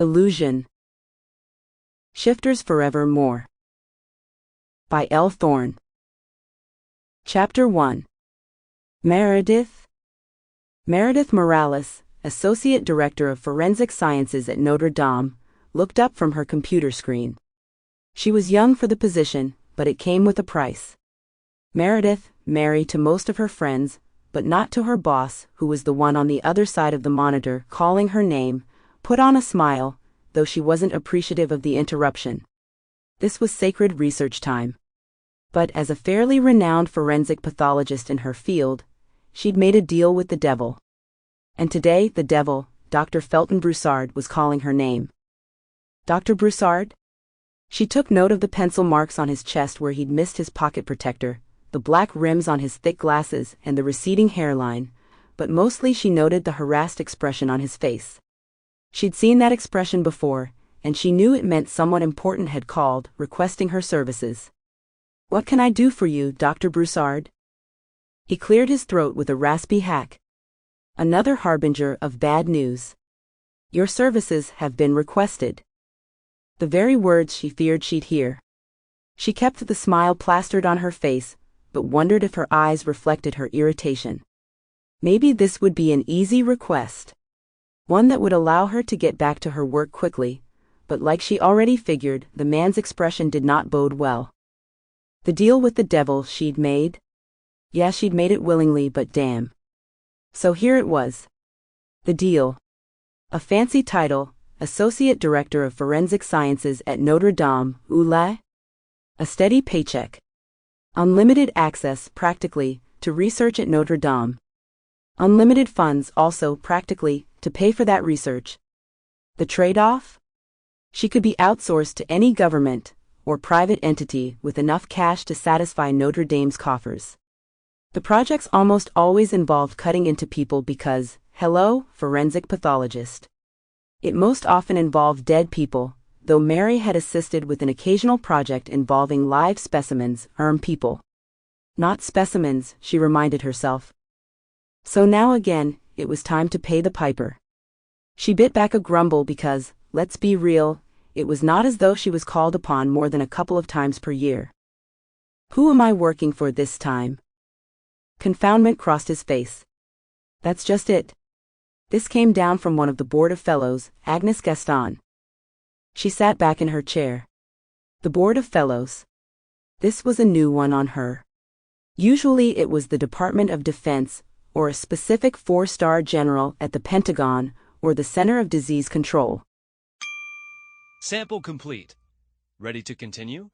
Illusion. Shifters Forevermore. By Elle Thorne. Chapter 1. Meredith Morales, Associate Director of Forensic Sciences at Notre Dame, looked up from her computer screen. She was young for the position, but it came with a price. Meredith, Meri to most of her friends, but not to her boss, who was the one on the other side of the monitor calling her name, put on a smile, though she wasn't appreciative of the interruption. This was sacred research time. But as a fairly renowned forensic pathologist in her field, she'd made a deal with the devil. And today the devil, Dr. Felton Broussard, was calling her name. Dr. Broussard? She took note of the pencil marks on his chest where he'd missed his pocket protector, the black rims on his thick glasses, and the receding hairline, but mostly she noted the harassed expression on his face. She'd seen that expression before, and she knew it meant someone important had called, requesting her services. "What can I do for you, Dr. Broussard?" He cleared his throat with a raspy hack. "Another harbinger of bad news. Your services have been requested." The very words she feared she'd hear. She kept the smile plastered on her face, but wondered if her eyes reflected her irritation. Maybe this would be an easy request. One that would allow her to get back to her work quickly, but like she already figured, the man's expression did not bode well. The deal with the devil she'd made? Yeah, she'd made it willingly, but damn. So here it was. The deal. A fancy title, Associate Director of Forensic Sciences at Notre Dame, oulai. A steady paycheck. Unlimited access, practically, to research at Notre Dame. Unlimited funds also, practically, to pay for that research. The trade-off? She could be outsourced to any government or private entity with enough cash to satisfy Notre Dame's coffers. The projects almost always involved cutting into people because, hello, forensic pathologist. It most often involved dead people, though Meri had assisted with an occasional project involving live specimens, people. Not specimens, she reminded herself. So now again, it was time to pay the piper. She bit back a grumble because, let's be real, it was not as though she was called upon more than a couple of times per year. Who am I working for this time? Confoundment crossed his face. That's just it. This came down from one of the Board of Fellows, Agnes Gaston. She sat back in her chair. The Board of Fellows. This was a new one on her. Usually it was the Department of Defense, or a specific 4-star general at the Pentagon, or the Center of Disease Control. Sample complete. Ready to continue?